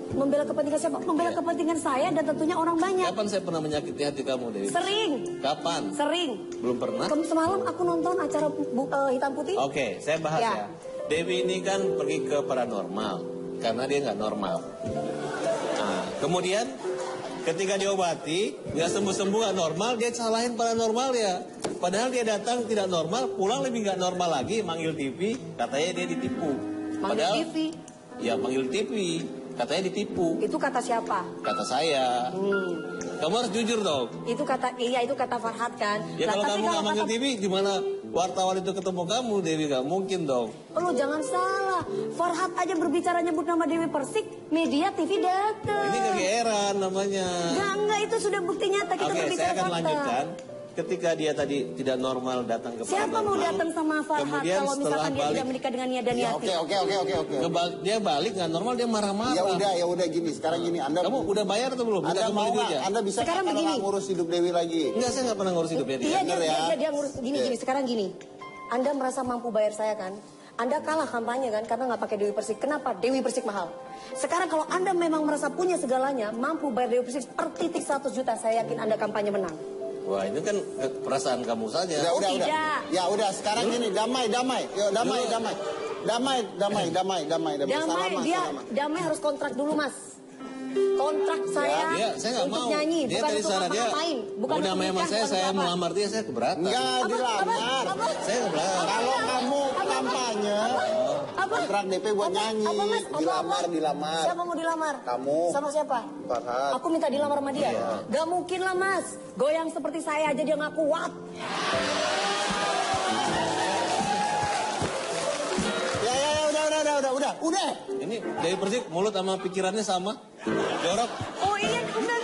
Membela kepentingan siapa? Membela kepentingan saya dan tentunya orang banyak. Kapan saya pernah menyakiti hati kamu, Dewi? Sering, Kapan? sering. Belum pernah? Semalam aku nonton acara Hitam Putih. Oke, saya bahas Ya. ya. Dewi ini kan pergi ke paranormal karena dia nggak normal. Nah, kemudian ketika diobati nggak sembuh-sembuh nggak normal, dia salahin paranormal ya. Padahal dia datang tidak normal, pulang lebih nggak normal lagi, manggil TV, katanya dia ditipu. Manggil TV? Ya manggil TV, katanya ditipu. Itu kata siapa? Kata saya. Kamu harus jujur dong. Itu kata Farhat kan. Ya Lah, kalau tapi kamu nggak manggil kata- TV, gimana wartawan itu ketemu kamu, Dewi? Nggak mungkin dong. Lu jangan salah. Farhat aja berbicara nyebut nama Dewi Persik, media TV datang. Ini kegeeran namanya. Enggak, itu sudah bukti nyata kita Oke, berbicara saya akan fakta. lanjutkan. Ketika dia tadi tidak normal datang ke Siapa mau paranormal, datang sama Farhat kemudian kalau setelah misalkan dia balik, tidak menikah dengan Nia dan Ya, Yati? oke. dia balik nggak normal, dia marah-marah. Ya udah gini. Sekarang gini, Anda Kamu udah bayar atau belum? Anda Minta mau kembali nggak? duitnya? Anda bisa Sekarang kalau begini. nggak ngurus hidup Dewi lagi? Enggak, saya nggak pernah ngurus hidup dia. Iya, Bener ya? dia ngurus gini, Oke. sekarang gini. Anda merasa mampu bayar saya kan? Anda kalah kampanye kan karena nggak pakai Dewi Persik. Kenapa? Dewi Persik mahal. Sekarang kalau Anda memang merasa punya segalanya, mampu bayar Dewi Persik per titik 100 juta, saya yakin Anda kampanye menang. Wah, itu kan perasaan kamu saja. Udah. tidak. Ya udah, sekarang gini, damai. Yuk, damai. Damai. Damai harus kontrak dulu mas. Kontrak saya, Dia, saya nggak untuk mau. nyanyi, Dia bukan tadi untuk syarat dia. ngapain, bukan Udah untuk memang nikah, saya bukan untuk apa. melamar dia, saya keberatan. Enggak dilamar. Saya keberatan. Kalau kamu kampanye, Apa? kontrak DP buat nyanyi. Apa mas? Dilamar. Siapa mau dilamar? Kamu. Sama siapa? Farhat. Aku minta dilamar sama dia. Gak mungkin lah mas. Goyang seperti saya aja dia nggak kuat. Udah. Ini Dewi Persik mulut sama pikirannya sama. Jorok. Oh iya, enggak.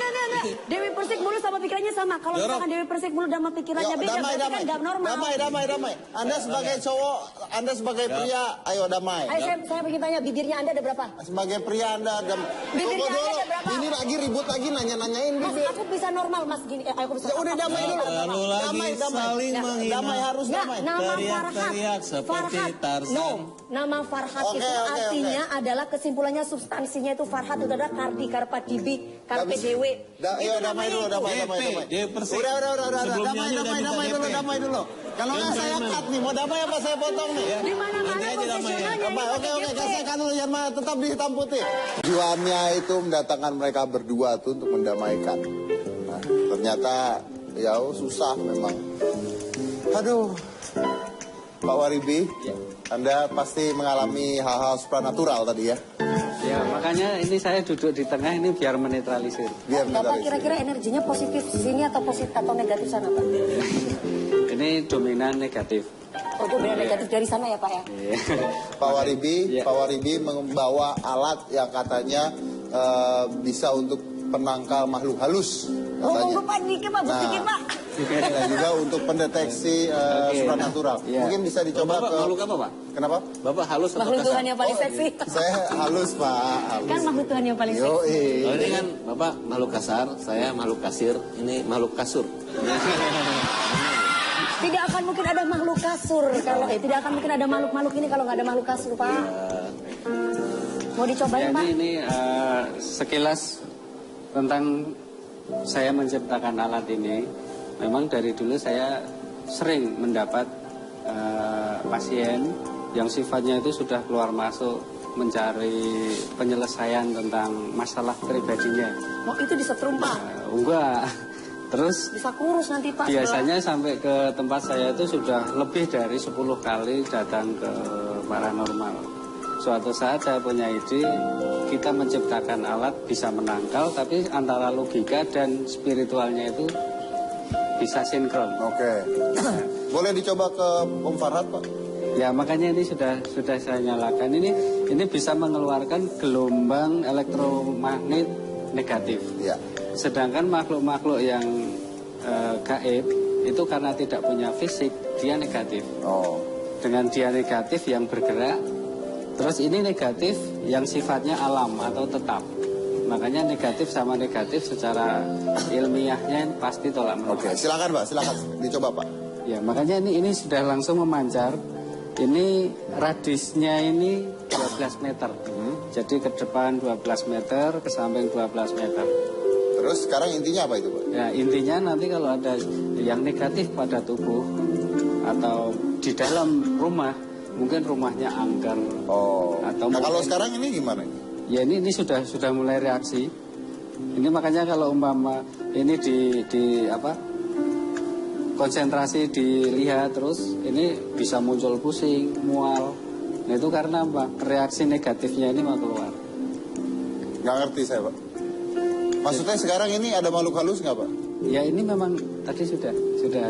Dewi Persik mulut sama pikirannya sama. Kalau Jorok. misalkan Dewi Persik mulut sama pikirannya Yuk, beda, berarti kan gak normal. Damai. Anda sebagai cowok, Anda sebagai pria, ayo damai. Ayo saya ingin tanya, bibirnya Anda ada berapa? Sebagai pria Anda Bibirnya Tunggu Anda dulu. ada berapa? Ini lagi ribut lagi nanya-nanyain Mas, bibir. aku bisa normal mas gini. Aku bisa. Ya udah damai dulu. Lalu lagi saling menghina. Damai harus Nggak, damai. nama Teriak-teriak seperti Tarzan. No, nama Farhat Oke, itu oke, artinya adalah kesimpulannya substansinya itu Farhat itu adalah Kardi Karpadibi Karpe dewe. Ya damai dulu, damai. Dewi Persik. Udah, Sebelumnya ini udah minta DP. damai dulu. Kalau nggak saya cut nih, mau damai apa saya potong nih? Di mana-mana Nanti aja damai ya. profesionalnya. Oke, saya cut dulu Yanma, tetap di hitam putih. Tujuannya itu mendatangkan mereka berdua tuh untuk mendamaikan. Nah, ternyata ya susah memang. Aduh, Pak Waribi, Anda pasti mengalami hal-hal supranatural tadi ya? Ya, makanya ini saya duduk di tengah ini biar menetralisir. Biar Bapak menarik. kira-kira energinya positif sini atau positif atau negatif sana Pak? Ini dominan negatif. Oh itu benar negatif dari sana ya Pak ya? Iya. Pak Waribi, Iya. Pak Waribi membawa alat yang katanya bisa untuk penangkal makhluk halus. Oh, Katanya. Pak dikit Pak, buktikan Pak. Dan juga untuk pendeteksi Oke. supranatural. Iya. Mungkin bisa dicoba Bapak ke... makhluk apa, Pak? Kenapa? Bapak halus atau Makhluk kasar? Tuhan yang paling seksi. Saya halus Pak, halus. Kan makhluk Tuhan yang paling seksi. Yoi. Oh, ini kan Bapak makhluk kasar, saya makhluk kasir, ini makhluk kasur. Tidak akan mungkin ada makhluk kasur kalau tidak akan mungkin ada makhluk-makhluk ini kalau nggak ada makhluk kasur Pak. Mau dicobain Pak? Jadi ini sekilas tentang saya menciptakan alat ini. Memang dari dulu saya sering mendapat pasien yang sifatnya itu sudah keluar masuk mencari penyelesaian tentang masalah pribadinya. Oh itu disetrum Pak. Enggak. Terus Bisa kurus nanti Pak. biasanya sampai ke tempat saya itu sudah lebih dari 10 kali datang ke paranormal. Suatu saat saya punya ide, kita menciptakan alat bisa menangkal, tapi antara logika dan spiritualnya itu bisa sinkron. Oke. Boleh dicoba ke Om Farhad Pak? Ya makanya ini sudah saya nyalakan. Ini bisa mengeluarkan gelombang elektromagnet negatif. Iya. Sedangkan makhluk-makhluk yang gaib itu karena tidak punya fisik, dia negatif. Oh. Dengan dia negatif yang bergerak, terus ini negatif yang sifatnya alam atau tetap. Makanya negatif sama negatif secara ilmiahnya pasti tolak menolak. Oke, silakan Pak, silakan dicoba Pak. Ya, makanya ini sudah langsung memancar. Ini radiusnya ini 12 meter. Jadi ke depan 12 meter, ke samping 12 meter. Terus sekarang intinya apa itu Pak? Ya, intinya nanti kalau ada yang negatif pada tubuh atau di dalam rumah, mungkin rumahnya angker. Oh. Atau Nah kalau mungkin- sekarang ini gimana? Ya ini sudah mulai reaksi. Ini makanya kalau umpama ini di apa? Konsentrasi dilihat terus ini bisa muncul pusing, mual. Nah itu karena apa? Reaksi negatifnya ini mau keluar. Nggak ngerti saya Pak. Maksudnya sekarang ini ada makhluk halus nggak Pak? Ya ini memang tadi sudah ada. Sudah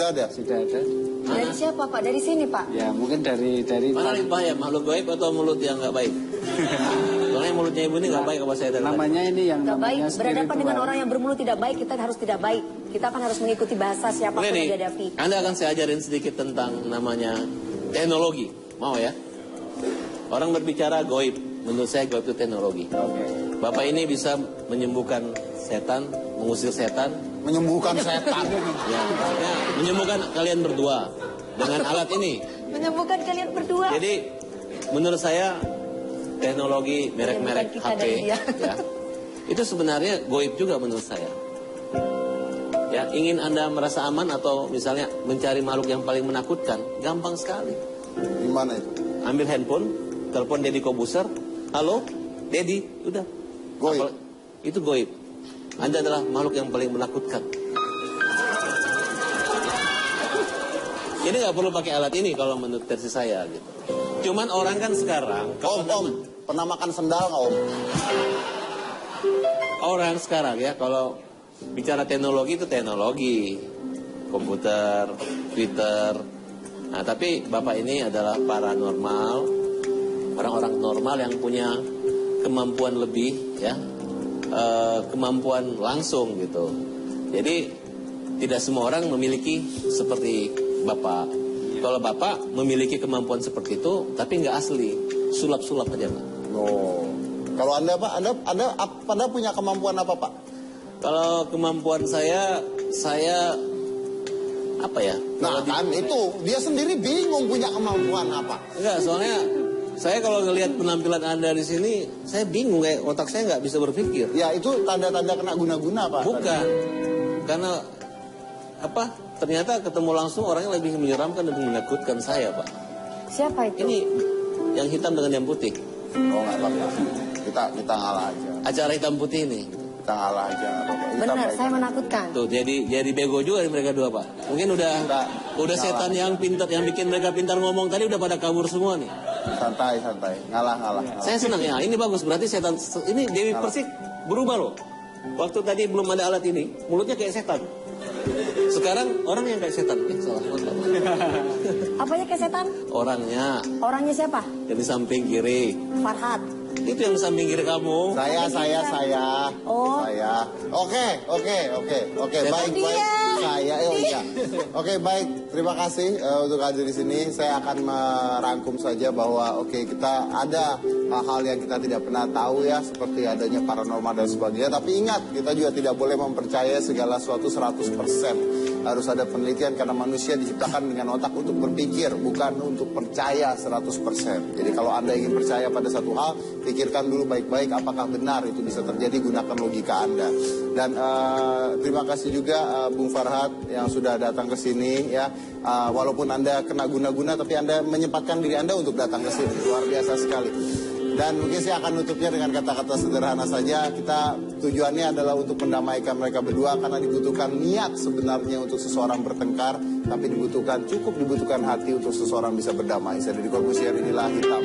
ada. Sudah ada. Dari siapa Pak? Dari sini Pak. Ya mungkin dari Mana lebih bahaya, makhluk gaib atau mulut yang nggak baik? Soalnya mulutnya ibu ini nggak baik apa saya dari tadi. namanya ini yang Tidak baik. namanya Berhadapan dengan spiritual. orang yang bermulut tidak baik, kita harus tidak baik. Kita kan harus mengikuti bahasa siapapun Oke nih, yang dihadapi. Anda akan saya ajarin sedikit tentang namanya teknologi. Mau ya? Orang berbicara goib. Menurut saya goib itu teknologi. Oke. Bapak ini bisa menyembuhkan setan, mengusir setan. Menyembuhkan setan. Ya, maksudnya menyembuhkan kalian berdua dengan alat ini. Menyembuhkan kalian berdua. Jadi menurut saya teknologi merek-merek Menyembuhkan kita HP dari dia. ya, itu sebenarnya goib juga menurut saya. Ya, ingin Anda merasa aman atau misalnya mencari makhluk yang paling menakutkan, gampang sekali. Gimana itu? Ambil handphone, telepon Deddy Kobuser, halo, Deddy, udah. Goib. Itu goib. Anda adalah makhluk yang paling menakutkan. Jadi nggak perlu pakai alat ini kalau menurut versi saya gitu. Cuman orang kan sekarang, Om, pernah makan sendal nggak Om? orang sekarang ya kalau bicara teknologi itu teknologi, komputer, Twitter. Nah tapi Bapak ini adalah paranormal, orang-orang normal yang punya kemampuan lebih ya, kemampuan langsung gitu. Jadi tidak semua orang memiliki seperti Bapak. Kalau Bapak memiliki kemampuan seperti itu, tapi nggak asli, sulap-sulap aja Pak. Oh. Kalau Anda Pak, Anda punya kemampuan apa Pak? Kalau kemampuan saya apa ya? Nah Kalau kan itu dia sendiri bingung punya kemampuan apa. enggak, soalnya Saya kalau ngelihat penampilan Anda di sini, saya bingung, kayak otak saya nggak bisa berpikir. Ya itu tanda-tanda kena guna-guna Pak. Bukan, karena apa? Ternyata ketemu langsung orangnya lebih menyeramkan dan menakutkan saya, Pak. Siapa itu? Ini yang hitam dengan yang putih. Oh nggak apa-apa. Kita ngalah aja. Acara hitam putih ini. Kita ngalah aja. Nggak apa-apa. Kita Benar, baik. saya menakutkan. Tuh, jadi bego juga nih mereka dua, Pak. Mungkin udah setan yang pintar, yang bikin mereka pintar ngomong tadi udah pada kabur semua nih. Santai. Ngalah. Saya senang ya, ini bagus. Berarti setan, ini Dewi Persik berubah loh. Waktu tadi belum ada alat ini, mulutnya kayak setan. Sekarang orang yang kayak setan. Salah. Apanya kayak setan? Orangnya, Orangnya siapa? yang di samping kiri. Farhad. Itu yang di samping kiri kamu. Saya. Oh. Saya. Oke. Saya Baik. Saya. Iya. Oke, baik. Terima kasih untuk hadir di sini. Saya akan merangkum saja bahwa kita ada hal-hal yang kita tidak pernah tahu ya, seperti adanya paranormal dan sebagainya. Tapi ingat, kita juga tidak boleh mempercayai segala sesuatu 100%. Harus ada penelitian karena manusia diciptakan dengan otak untuk berpikir, bukan untuk percaya 100%. Jadi kalau Anda ingin percaya pada satu hal, pikirkan dulu baik-baik apakah benar itu bisa terjadi, gunakan logika Anda. Dan terima kasih juga Bung Farhad yang sudah datang ke sini ya. Walaupun Anda kena guna-guna, tapi Anda menyempatkan diri Anda untuk datang ke sini. Luar biasa sekali. Dan mungkin saya akan nutupnya dengan kata-kata sederhana saja. Kita tujuannya adalah untuk mendamaikan mereka berdua, karena dibutuhkan niat sebenarnya untuk seseorang bertengkar, tapi cukup dibutuhkan hati untuk seseorang bisa berdamai. Saya Deddy Corbuzier, inilah Hitam.